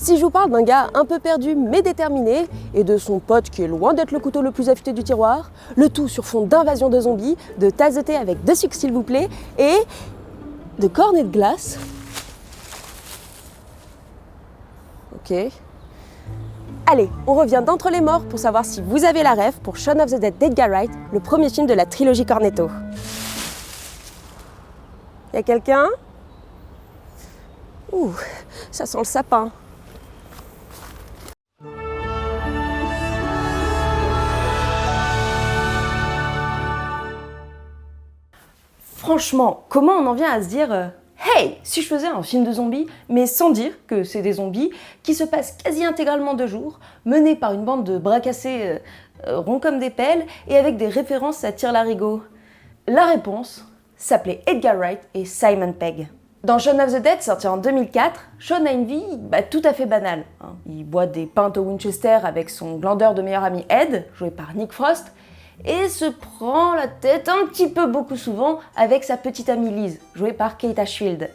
Si je vous parle d'un gars un peu perdu mais déterminé, et de son pote qui est loin d'être le couteau le plus affûté du tiroir, le tout sur fond d'invasion de zombies, de tasses de thé avec 2 sucres s'il vous plaît, et de cornets de glace. Ok. Allez, on revient d'entre les morts pour savoir si vous avez la ref pour Shaun of the Dead d'Edgar Wright, le premier film de la trilogie Cornetto. Y'a quelqu'un? Ouh, ça sent le sapin. Franchement, comment on en vient à se dire hey, si je faisais un film de zombies, mais sans dire que c'est des zombies, qui se passent quasi intégralement de jour, menés par une bande de bras cassés ronds comme des pelles, et avec des références à tire-larigot? La réponse s'appelait Edgar Wright et Simon Pegg. Dans Shaun of the Dead, sorti en 2004, Shaun a une vie tout à fait banale. Il boit des pintes au Winchester avec son glandeur de meilleur ami Ed, joué par Nick Frost, et se prend la tête un petit peu beaucoup souvent avec sa petite amie Liz, jouée par Kate Ashfield.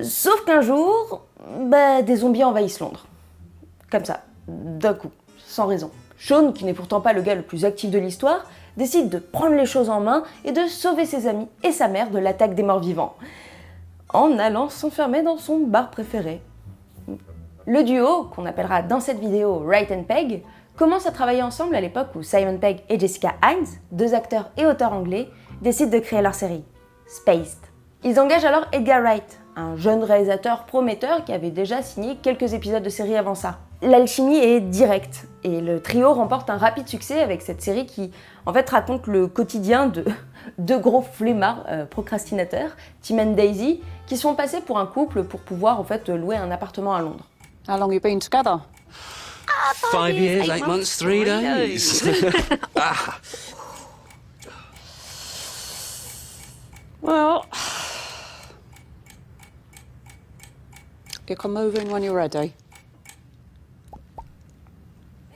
Sauf qu'un jour, des zombies envahissent Londres. Comme ça, d'un coup, sans raison. Shaun, qui n'est pourtant pas le gars le plus actif de l'histoire, décide de prendre les choses en main et de sauver ses amis et sa mère de l'attaque des morts-vivants, en allant s'enfermer dans son bar préféré. Le duo, qu'on appellera dans cette vidéo Wright and Pegg, commence à travailler ensemble à l'époque où Simon Pegg et Jessica Hines, 2 acteurs et auteurs anglais, décident de créer leur série, Spaced. Ils engagent alors Edgar Wright, un jeune réalisateur prometteur qui avait déjà signé quelques épisodes de série avant ça. L'alchimie est directe, et le trio remporte un rapide succès avec cette série qui, en fait, raconte le quotidien de 2 gros flemmards procrastinateurs, Tim and Daisy, qui se font passer pour un couple pour pouvoir, en fait, louer un appartement à Londres. How long you been together? 5 years, 8 months, 3 days. Well, you can move in when you're ready.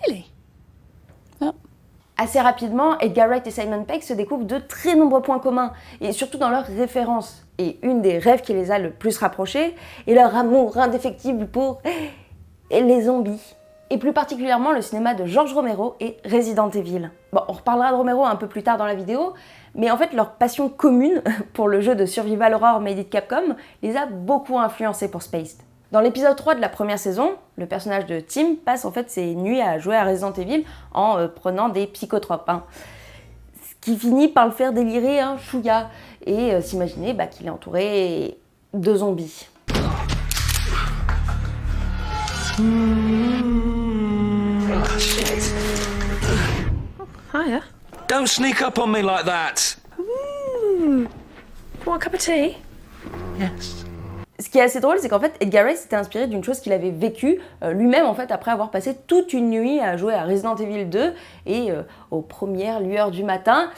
Really? Yep. Assez rapidement, Edgar Wright et Simon Pegg se découvrent de très nombreux points communs, et surtout dans leurs références. Et une des rêves qui les a le plus rapprochés est leur amour indéfectible pour les zombies. Et plus particulièrement le cinéma de George Romero et Resident Evil. Bon, on reparlera de Romero un peu plus tard dans la vidéo, mais en fait leur passion commune pour le jeu de survival horror made it Capcom les a beaucoup influencés pour Spaced. Dans l'épisode 3 de la première saison, le personnage de Tim passe en fait ses nuits à jouer à Resident Evil en prenant des psychotropes. Ce qui finit par le faire délirer un chouïa et s'imaginer qu'il est entouré de zombies. Hiya. Don't sneak up on me like that. Want a cup of tea? Yes. Ce qui est assez drôle, c'est qu'en fait, Edgar Wright s'était inspiré d'une chose qu'il avait vécue lui-même en fait après avoir passé toute une nuit à jouer à Resident Evil 2 et aux premières lueurs du matin.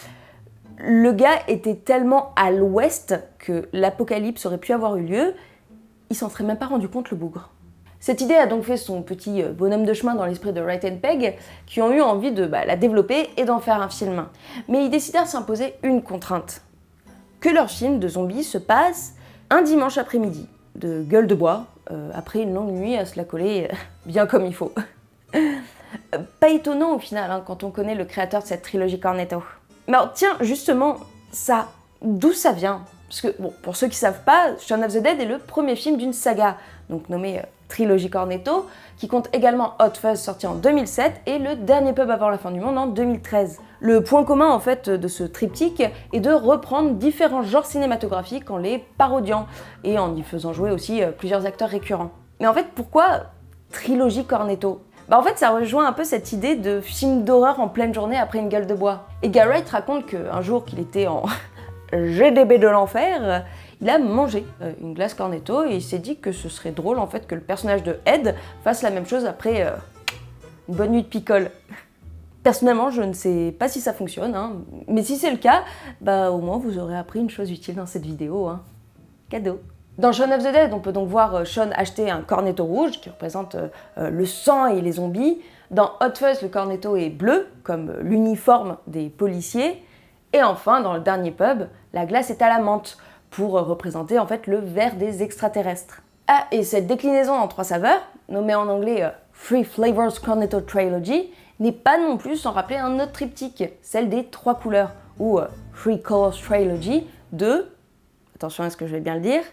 Le gars était tellement à l'ouest que l'apocalypse aurait pu avoir eu lieu, il s'en serait même pas rendu compte, le bougre. Cette idée a donc fait son petit bonhomme de chemin dans l'esprit de Wright and Pegg, qui ont eu envie de la développer et d'en faire un film. Mais ils décidèrent de s'imposer une contrainte. Que leur film de zombies se passe un dimanche après-midi, de gueule de bois, après une longue nuit à se la coller bien comme il faut. Pas étonnant au final, quand on connaît le créateur de cette trilogie Cornetto. Mais alors tiens, justement, ça, d'où ça vient? Parce que, bon, pour ceux qui savent pas, Shaun of the Dead est le premier film d'une saga, donc nommée Trilogie Cornetto, qui compte également Hot Fuzz sorti en 2007 et Le Dernier Pub avant la fin du monde en 2013. Le point commun en fait de ce triptyque est de reprendre différents genres cinématographiques en les parodiant et en y faisant jouer aussi plusieurs acteurs récurrents. Mais en fait, pourquoi Trilogie Cornetto? En fait, ça rejoint un peu cette idée de film d'horreur en pleine journée après une gueule de bois. Edgar Wright raconte qu'un jour qu'il était en GDB de l'enfer, il a mangé une glace Cornetto et il s'est dit que ce serait drôle en fait que le personnage de Ed fasse la même chose après une bonne nuit de picole. Personnellement, je ne sais pas si ça fonctionne, mais si c'est le cas, au moins vous aurez appris une chose utile dans cette vidéo. Cadeau. Dans Shaun of the Dead, on peut donc voir Shaun acheter un cornetto rouge qui représente le sang et les zombies. Dans Hot Fuzz, le cornetto est bleu, comme l'uniforme des policiers. Et enfin, dans Le Dernier Pub, la glace est à la menthe, pour représenter en fait le vert des extraterrestres. Ah, et cette déclinaison en 3 saveurs, nommé en anglais Three Flavors Cornetto Trilogy, n'est pas non plus sans rappeler un autre triptyque, celle des 3 couleurs, ou Three Colors Trilogy de, attention à ce que je vais bien le dire,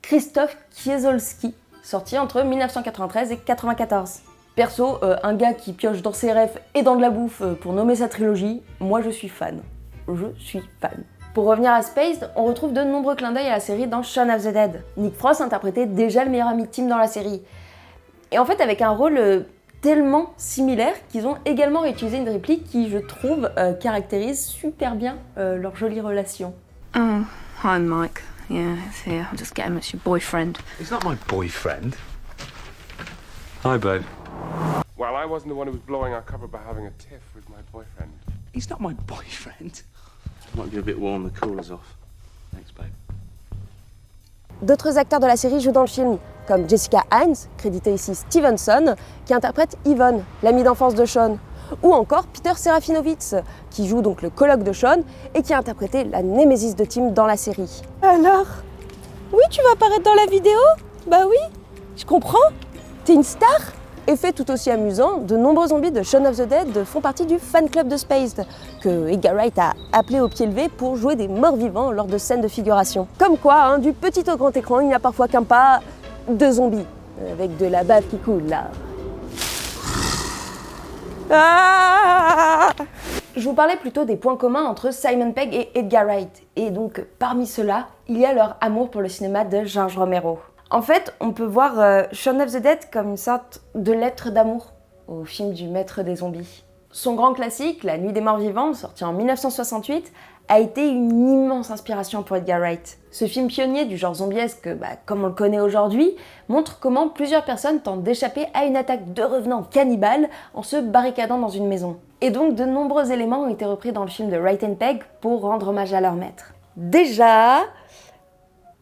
Krzysztof Kieślowski, sorti entre 1993 et 1994. Perso, un gars qui pioche dans ses rêves et dans de la bouffe pour nommer sa trilogie, moi je suis fan. Je suis fan. Pour revenir à Spaced, on retrouve de nombreux clins d'œil à la série dans Shaun of the Dead. Nick Frost interprétait déjà le meilleur ami de Tim dans la série. Et en fait avec un rôle tellement similaire qu'ils ont également réutilisé une réplique qui, je trouve, caractérise super bien leur jolie relation. Oh, hi Mike. Yeah, it's here. I'm just getting with your boyfriend. He's not my boyfriend. Hi, babe. Well, I wasn't the one who was blowing our cover by having a tiff with my boyfriend. He's not my boyfriend. Might be a bit warm, the cooler's off. Thanks, babe. D'autres acteurs de la série jouent dans le film, comme Jessica Hines, créditée ici Stevenson, qui interprète Yvonne, l'amie d'enfance de Sean, ou encore Peter Serafinowicz, qui joue donc le coloc de Sean et qui a interprété la némésis de Tim dans la série. Alors? Oui, tu vas apparaître dans la vidéo? Bah oui, je comprends. T'es une star? Effet tout aussi amusant, de nombreux zombies de Shaun of the Dead font partie du fan club de Spaced, que Edgar Wright a appelé au pied levé pour jouer des morts vivants lors de scènes de figuration. Comme quoi, hein, du petit au grand écran, il n'y a parfois qu'un pas de zombies, avec de la bave qui coule là. Ah, je vous parlais plutôt des points communs entre Simon Pegg et Edgar Wright, et donc parmi ceux-là, il y a leur amour pour le cinéma de George Romero. En fait, on peut voir Shaun of the Dead comme une sorte de lettre d'amour au film du maître des zombies. Son grand classique, La Nuit des Morts Vivants, sorti en 1968, a été une immense inspiration pour Edgar Wright. Ce film pionnier du genre zombiesque, comme on le connaît aujourd'hui, montre comment plusieurs personnes tentent d'échapper à une attaque de revenants cannibales en se barricadant dans une maison. Et donc de nombreux éléments ont été repris dans le film de Wright and Pegg pour rendre hommage à leur maître. Déjà,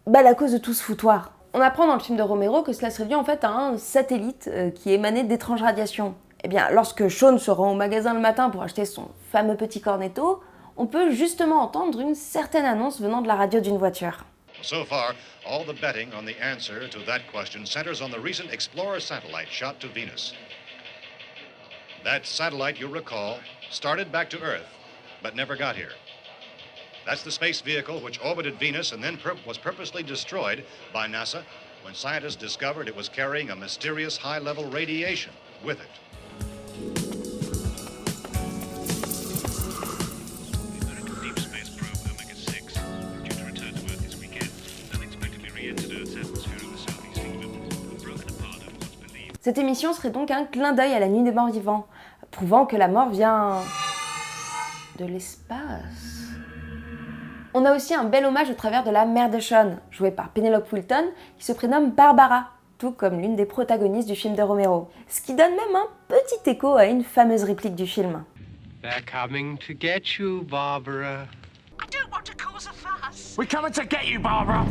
la cause de tout ce foutoir. On apprend dans le film de Romero que cela serait dû en fait à un satellite qui émanait d'étranges radiations. Eh bien, lorsque Sean se rend au magasin le matin pour acheter son fameux petit cornetto, on peut justement entendre une certaine annonce venant de la radio d'une voiture. So far, all the betting on the answer to that question centers on the recent Explorer satellite shot to Venus. That satellite, you'll recall, started back to Earth, but never got here. That's the space vehicle which orbited Venus and then was purposely destroyed by NASA when scientists discovered it was carrying a mysterious high-level radiation with it. Deep space probe Omega-6, due to return to Earth this weekend, unexpectedly re-entered Earth's atmosphere in the southeast England, broken apart over what's believed. Cette émission serait donc un clin d'œil à la Nuit des Morts Vivants, prouvant que la mort vient de l'espace. On a aussi un bel hommage au travers de la mère de Sean, jouée par Penelope Wilton, qui se prénomme Barbara, tout comme l'une des protagonistes du film de Romero. Ce qui donne même un petit écho à une fameuse réplique du film. They're coming to get you, Barbara. I don't want to cause a fuss. We're coming to get you, Barbara.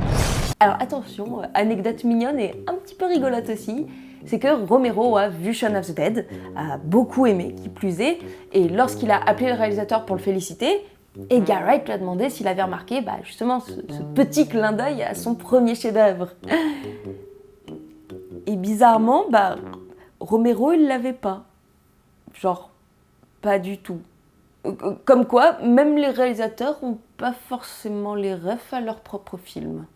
Alors attention, anecdote mignonne et un petit peu rigolote aussi, c'est que Romero a vu Shaun of the Dead, a beaucoup aimé, qui plus est, et lorsqu'il a appelé le réalisateur pour le féliciter, Edgar Wright lui a demandé s'il avait remarqué justement ce petit clin d'œil à son premier chef-d'œuvre. Et bizarrement, Romero il l'avait pas. Genre, pas du tout. Comme quoi, même les réalisateurs n'ont pas forcément les refs à leur propre film.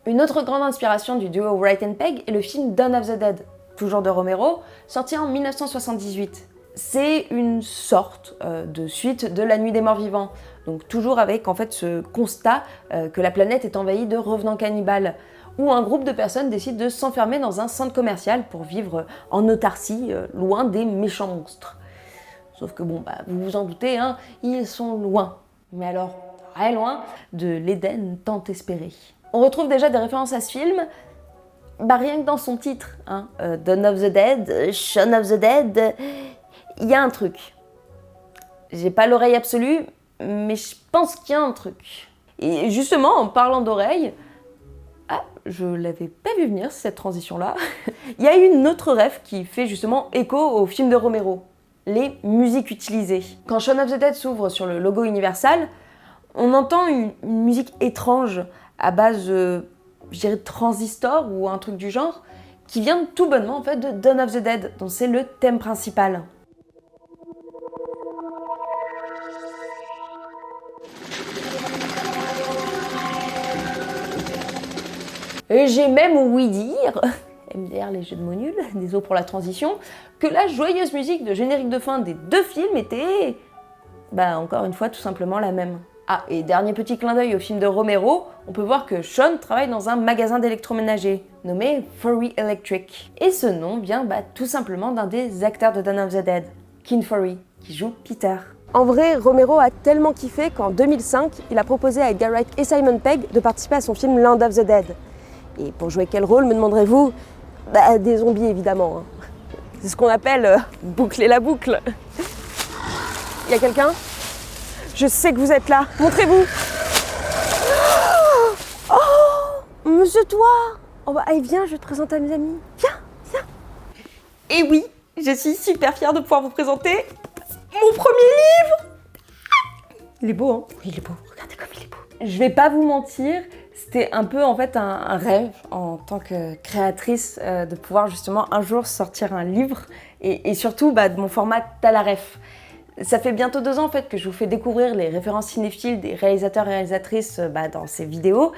Une autre grande inspiration du duo Wright and Pegg est le film Dawn of the Dead, toujours de Romero, sorti en 1978. C'est une sorte de suite de La Nuit des Morts Vivants, donc toujours avec en fait ce constat que la planète est envahie de revenants cannibales, où un groupe de personnes décide de s'enfermer dans un centre commercial pour vivre en autarcie, loin des méchants monstres. Sauf que vous vous en doutez, hein, ils sont loin, mais alors très loin de l'Éden tant espéré. On retrouve déjà des références à ce film, rien que dans son titre, hein, Dawn of the Dead, Shaun of the Dead. Il y a un truc. J'ai pas l'oreille absolue, mais je pense qu'il y a un truc. Et justement, en parlant d'oreille, je l'avais pas vu venir cette transition-là. Il y a une autre ref qui fait justement écho au film de Romero, les musiques utilisées. Quand Shaun of the Dead s'ouvre sur le logo Universal, on entend une musique étrange à base, je dirais, transistor ou un truc du genre, qui vient tout bonnement en fait de Dawn of the Dead, dont c'est le thème principal. Et j'ai même ouï dire, MDR les jeux de mots nuls, désolé pour la transition, que la joyeuse musique de générique de fin des 2 films était, encore une fois, tout simplement la même. Ah, et dernier petit clin d'œil au film de Romero, on peut voir que Sean travaille dans un magasin d'électroménager, nommé Furry Electric. Et ce nom vient tout simplement d'un des acteurs de Dawn of the Dead, Ken Foree, qui joue Peter. En vrai, Romero a tellement kiffé qu'en 2005, il a proposé à Edgar Wright et Simon Pegg de participer à son film Land of the Dead. Et pour jouer quel rôle, me demanderez-vous? Des zombies évidemment. Hein. C'est ce qu'on appelle boucler la boucle. Y a quelqu'un? Je sais que vous êtes là. Montrez-vous. Oh, monsieur toi. Oh allez, viens, je vais te présenter à mes amis. Viens. Et oui, je suis super fière de pouvoir vous présenter mon premier livre. Il est beau, hein? Oui, il est beau. Regardez comme il est beau. Je vais pas vous mentir, c'était un peu en fait un rêve en tant que créatrice de pouvoir justement un jour sortir un livre et surtout de mon format Talaref. Ça fait bientôt 2 ans en fait que je vous fais découvrir les références cinéphiles des réalisateurs et réalisatrices dans ces vidéos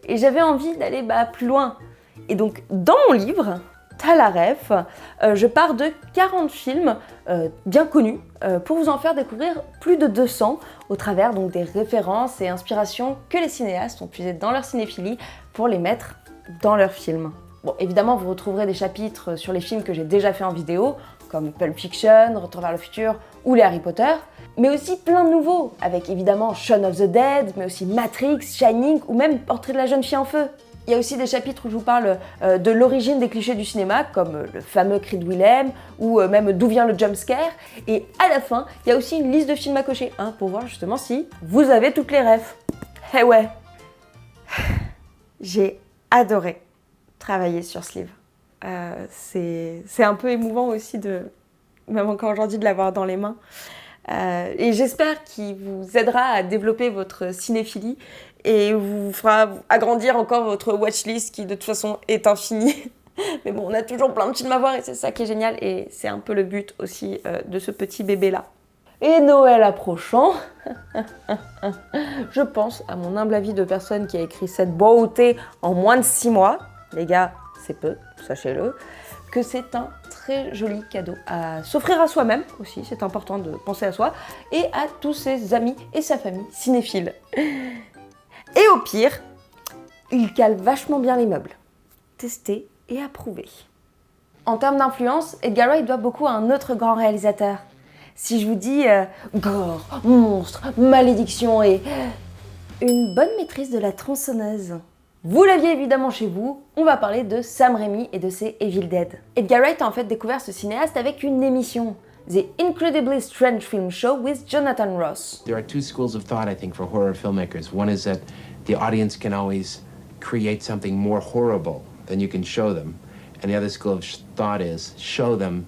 et j'avais envie d'aller plus loin. Et donc dans mon livre Talaref, je pars de 40 films bien connus pour vous en faire découvrir plus de 200 au travers donc des références et inspirations que les cinéastes ont puisées dans leur cinéphilie pour les mettre dans leurs films. Bon, évidemment, vous retrouverez des chapitres sur les films que j'ai déjà fait en vidéo, comme Pulp Fiction, Retour vers le futur ou les Harry Potter, mais aussi plein de nouveaux, avec évidemment Shaun of the Dead, mais aussi Matrix, Shining ou même Portrait de la jeune fille en feu. Il y a aussi des chapitres où je vous parle de l'origine des clichés du cinéma, comme le fameux cri de Willem, ou même d'où vient le jumpscare. Et à la fin, il y a aussi une liste de films à cocher, pour voir justement si vous avez toutes les refs. Eh ouais, j'ai adoré travailler sur ce livre. C'est un peu émouvant aussi, même encore aujourd'hui, de l'avoir dans les mains. Et j'espère qu'il vous aidera à développer votre cinéphilie et vous fera agrandir encore votre watchlist qui de toute façon est infinie. Mais bon, on a toujours plein de films à voir et c'est ça qui est génial et c'est un peu le but aussi de ce petit bébé-là. Et Noël approchant, je pense, à mon humble avis de personne qui a écrit cette beauté en moins de 6 mois, les gars, c'est peu, sachez-le, que c'est un très joli cadeau à s'offrir à soi-même aussi, c'est important de penser à soi, et à tous ses amis et sa famille cinéphiles. Et au pire, il cale vachement bien les meubles. Testé et approuvé. En termes d'influence, Edgar Wright doit beaucoup à un autre grand réalisateur. Si je vous dis gore, monstre, malédiction et une bonne maîtrise de la tronçonneuse. Vous l'aviez évidemment chez vous, on va parler de Sam Raimi et de ses Evil Dead. Edgar Wright a en fait découvert ce cinéaste avec une émission, The Incredibly Strange Film Show with Jonathan Ross. There are 2 schools of thought, I think, for horror filmmakers. One is that the audience can always create something more horrible than you can show them. And the other school of thought is show them,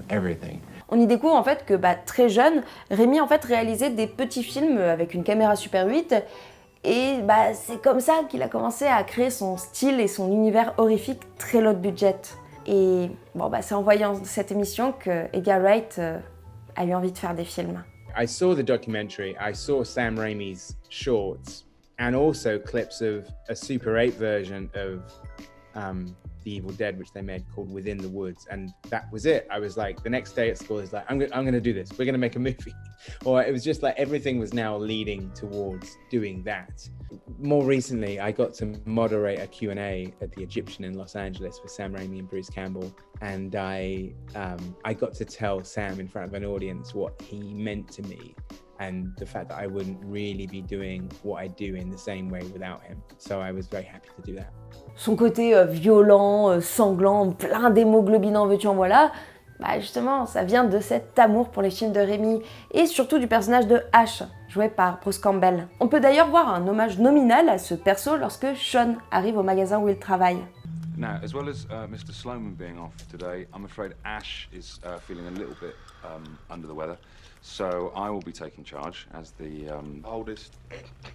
everything. On y découvre en fait que très jeune, Raimi en fait réalisait des petits films avec une caméra Super 8 et c'est comme ça qu'il a commencé à créer son style et son univers horrifique très low budget. Et c'est en voyant cette émission que Edgar Wright a eu envie de faire des films. I saw the documentary, I saw Sam Raimi's shorts and also clips of a Super 8 version of The Evil Dead, which they made, called Within the Woods, and that was it. I was like, the next day at school, it's like, I'm going to do this. We're going to make a movie. Or it was just like everything was now leading towards doing that. More recently, I got to moderate a Q&A at the Egyptian in Los Angeles with Sam Raimi and Bruce Campbell, and I got to tell Sam in front of an audience what he meant to me and the fact that I wouldn't really be doing what I do in the same way without him. So I was very happy to do that. Son côté violent, sanglant, plein d'hémoglobine en veux-tu en voilà, justement, ça vient de cet amour pour les films de Raimi et surtout du personnage de Ash, joué par Bruce Campbell. On peut d'ailleurs voir un hommage nominal à ce perso lorsque Sean arrive au magasin où il travaille. Now, as well as Mr. Sloman being off today, I'm afraid Ash is feeling a little bit under the weather. So I will be taking charge as the oldest.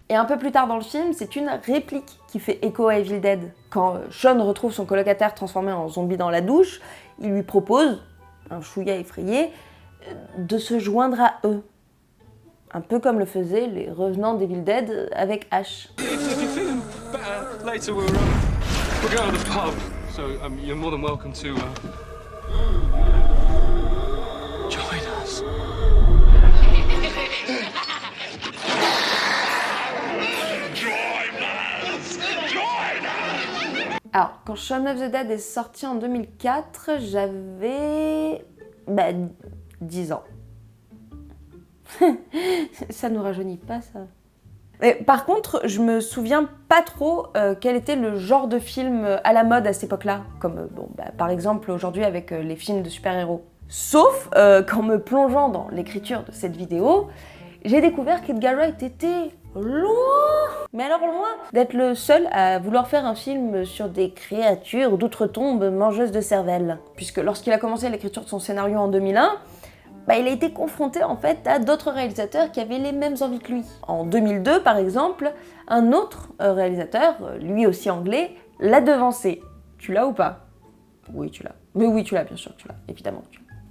Et un peu plus tard dans le film, c'est une réplique qui fait écho à Evil Dead. Quand Sean retrouve son colocataire transformé en zombie dans la douche, il lui propose, un chouïa effrayé, de se joindre à eux. Un peu comme le faisaient les revenants d'Evil Dead avec Ash. If you're feeling better, later we'll go to the pub. So you're more than welcome to join us. Alors, quand Shaun of the Dead est sorti en 2004, j'avais 10 ans. Ça nous rajeunit pas, ça. Mais, par contre, je me souviens pas trop quel était le genre de film à la mode à cette époque-là, comme par exemple aujourd'hui avec les films de super-héros. Sauf qu'en me plongeant dans l'écriture de cette vidéo, j'ai découvert qu'Edgar Wright était loin, mais alors loin, d'être le seul à vouloir faire un film sur des créatures d'outre-tombe mangeuses de cervelle. Puisque lorsqu'il a commencé l'écriture de son scénario en 2001, il a été confronté en fait à d'autres réalisateurs qui avaient les mêmes envies que lui. En 2002 par exemple, un autre réalisateur, lui aussi anglais, l'a devancé. Tu l'as ou pas? Oui, tu l'as. Mais oui, tu l'as, bien sûr, tu l'as, évidemment.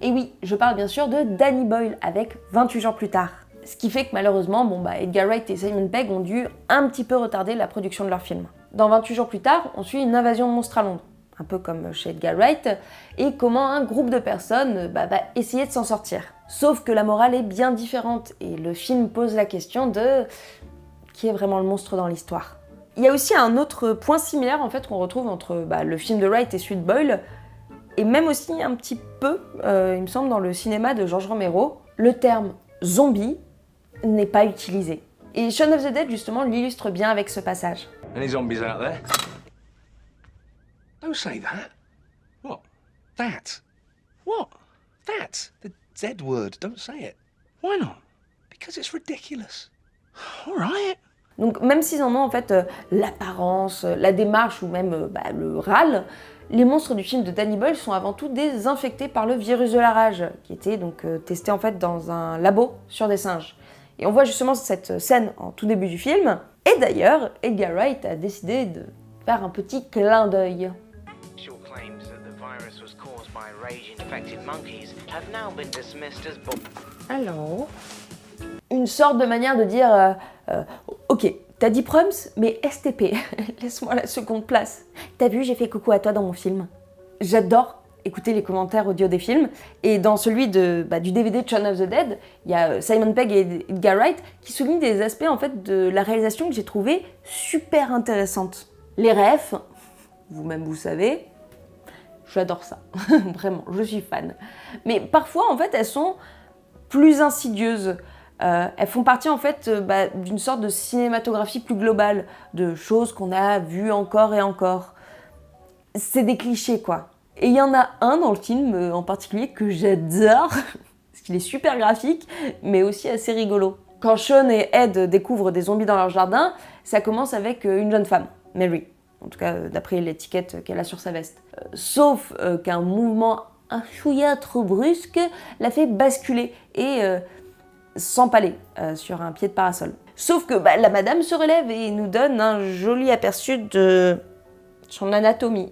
Et oui, je parle bien sûr de Danny Boyle avec 28 jours plus tard. Ce qui fait que malheureusement, Edgar Wright et Simon Pegg ont dû un petit peu retarder la production de leur film. Dans 28 jours plus tard, on suit une invasion de monstres à Londres, un peu comme chez Edgar Wright, et comment un groupe de personnes va essayer de s'en sortir. Sauf que la morale est bien différente, et le film pose la question de qui est vraiment le monstre dans l'histoire. Il y a aussi un autre point similaire en fait qu'on retrouve entre le film de Wright et celui de Boyle, et même aussi un petit peu, il me semble, dans le cinéma de George Romero, le terme zombie n'est pas utilisé. Et Shaun of the Dead, justement, l'illustre bien avec ce passage. Any zombies out there? Don't say that. What? That? What? That? The Z word. Don't say it. Why not? Because it's ridiculous. All right. Donc même s'ils en ont en fait l'apparence, la démarche ou même le râle, les monstres du film de Danny Boyle sont avant tout des infectés par le virus de la rage, qui était donc testé en fait dans un labo sur des singes. Et on voit justement cette scène en tout début du film. Et d'ailleurs, Edgar Wright a décidé de faire un petit clin d'œil. Alors, une sorte de manière de dire ok, t'as dit Prums, mais STP, laisse-moi la seconde place. T'as vu, j'ai fait coucou à toi dans mon film. J'adore écouter les commentaires audio des films, et dans celui du DVD de Shaun of the Dead, il y a Simon Pegg et Edgar Wright qui soulignent des aspects en fait de la réalisation que j'ai trouvé super intéressantes. Les refs, vous-même vous savez, j'adore ça, vraiment, je suis fan. Mais parfois en fait elles sont plus insidieuses. Elles font partie en fait d'une sorte de cinématographie plus globale, de choses qu'on a vues encore et encore. C'est des clichés quoi. Et il y en a un dans le film en particulier que j'adore, parce qu'il est super graphique, mais aussi assez rigolo. Quand Sean et Ed découvrent des zombies dans leur jardin, ça commence avec une jeune femme, Mary, en tout cas d'après l'étiquette qu'elle a sur sa veste. Sauf qu'un mouvement un chouïa trop brusque la fait basculer et s'empaler sur un pied de parasol. Sauf que la madame se relève et nous donne un joli aperçu de son anatomie.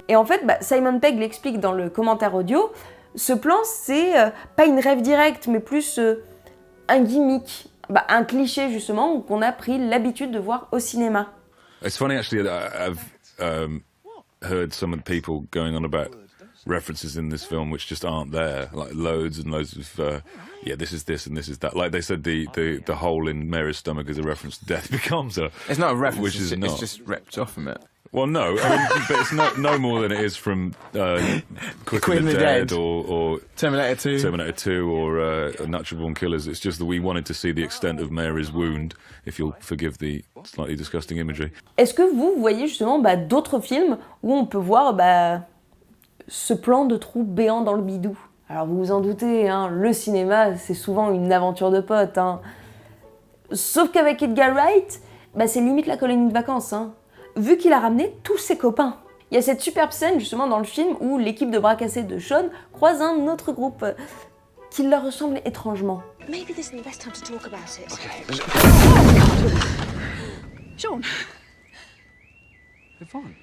Et en fait, Simon Pegg l'explique dans le commentaire audio, ce plan, c'est pas une rêve directe, mais plus un gimmick, un cliché justement, qu'on a pris l'habitude de voir au cinéma. It's funny actually that I've heard some of the people going on about references in this film which just aren't there, like loads and loads of this is this and this is that. Like they said, the hole in Mary's stomach is a reference to Death Becomes Her. It's not a reference, which is it's just ripped off from it. Well, no, I mean, but it's no more than it is from Quick and the Dead or Terminator 2 or Natural Born Killers. It's just that we wanted to see the extent of Mary's wound, if you'll forgive the slightly disgusting imagery. Est-ce que vous voyez justement d'autres films où on peut voir ce plan de trou béant dans le bidou? Alors vous vous en doutez, hein, le cinéma c'est souvent une aventure de potes. Hein. Sauf qu'avec Edgar Wright, bah, c'est limite la colonie de vacances, hein, vu qu'il a ramené tous ses copains. Il y a cette superbe scène justement dans le film où l'équipe de bras cassés de Sean croise un autre groupe qui leur ressemble étrangement. Maybe this isn't the best time to talk about it. Okay. Sean. Yvonne.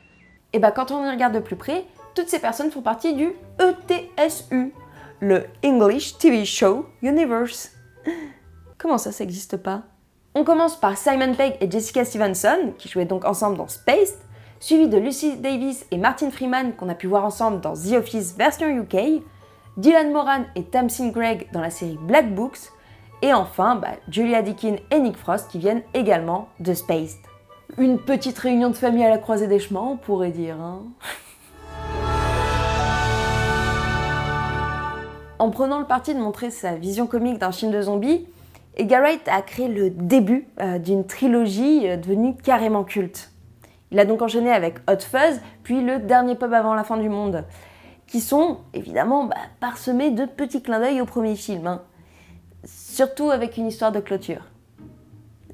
Et bah quand on y regarde de plus près, toutes ces personnes font partie du ETSU, le English TV Show Universe. Comment ça n'existe pas? On commence par Simon Pegg et Jessica Stevenson, qui jouaient donc ensemble dans Spaced, suivi de Lucy Davis et Martin Freeman, qu'on a pu voir ensemble dans The Office version UK, Dylan Moran et Tamsin Greig dans la série Black Books, et enfin bah, Julia Deakin et Nick Frost qui viennent également de Spaced. Une petite réunion de famille à la croisée des chemins, on pourrait dire. Hein. En prenant le parti de montrer sa vision comique d'un film de zombies, Edgar Wright a créé le début d'une trilogie devenue carrément culte. Il a donc enchaîné avec Hot Fuzz, puis Le Dernier Pub avant la fin du monde, qui sont évidemment parsemés de petits clins d'œil au premier film, hein. Surtout avec une histoire de clôture.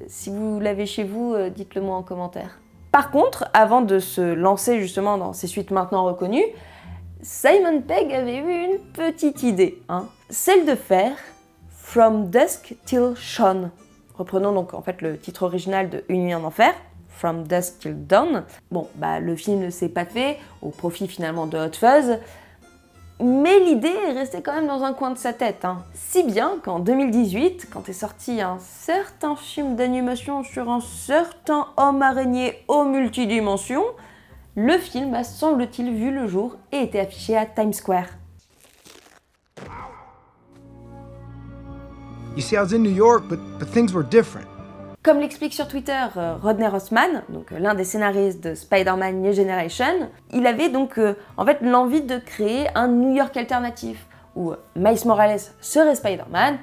Si vous l'avez chez vous, dites-le moi en commentaire. Par contre, avant de se lancer justement dans ces suites maintenant reconnues, Simon Pegg avait eu une petite idée, hein, celle de faire From Dusk Till Dawn. Reprenons donc en fait le titre original de Une nuit en enfer, From Dusk Till Dawn. Bon, le film ne s'est pas fait, au profit finalement de Hot Fuzz, mais l'idée est restée quand même dans un coin de sa tête. Hein. Si bien qu'en 2018, quand est sorti un certain film d'animation sur un certain homme araignée aux multidimensions, le film a semble-t-il vu le jour et été affiché à Times Square. You see, I was in New York, but things were different. Comme l'explique sur Twitter Rodney Rossman, donc l'un des scénaristes de Spider-Man New Generation, il avait donc en fait l'envie de créer un New York alternatif où Miles Morales serait Spider-Man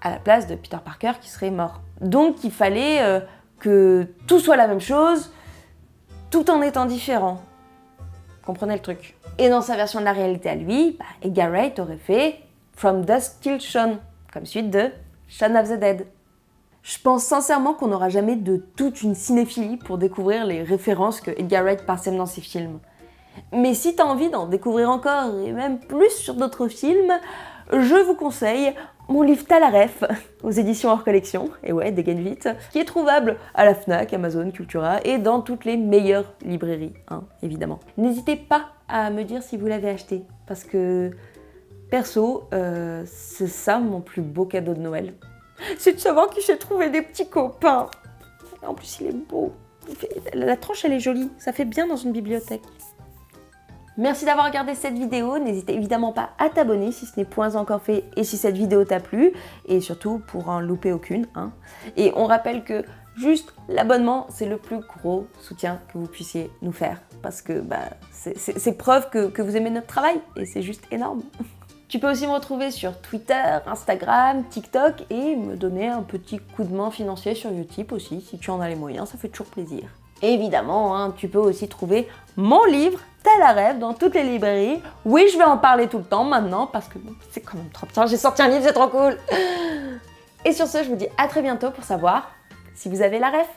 à la place de Peter Parker qui serait mort. Donc il fallait que tout soit la même chose, tout en étant différent. Comprenez le truc. Et dans sa version de la réalité à lui, Edgar Wright aurait fait From Dusk Till Dawn, comme suite de Shaun of the Dead. Je pense sincèrement qu'on n'aura jamais de toute une cinéphilie pour découvrir les références que Edgar Wright parsème dans ses films. Mais si t'as envie d'en découvrir encore, et même plus sur d'autres films, je vous conseille mon livre T'as la ref, aux éditions hors collection, et ouais, dégaine vite, qui est trouvable à la Fnac, Amazon, Cultura, et dans toutes les meilleures librairies, hein, évidemment. N'hésitez pas à me dire si vous l'avez acheté, parce que, perso, c'est ça mon plus beau cadeau de Noël. C'est de savoir qu'il s'est trouvé des petits copains. En plus, il est beau. La tranche, elle est jolie. Ça fait bien dans une bibliothèque. Merci d'avoir regardé cette vidéo. N'hésitez évidemment pas à t'abonner si ce n'est point encore fait et si cette vidéo t'a plu. Et surtout, pour en louper aucune. Hein. Et on rappelle que juste l'abonnement, c'est le plus gros soutien que vous puissiez nous faire. Parce que c'est preuve que vous aimez notre travail. Et c'est juste énorme. Tu peux aussi me retrouver sur Twitter, Instagram, TikTok et me donner un petit coup de main financier sur Utip aussi, si tu en as les moyens, ça fait toujours plaisir. Et évidemment, hein, tu peux aussi trouver mon livre, T'as la rêve, dans toutes les librairies. Oui, je vais en parler tout le temps maintenant, parce que c'est quand même trop bien, j'ai sorti un livre, c'est trop cool. Et sur ce, je vous dis à très bientôt pour savoir si vous avez la rêve.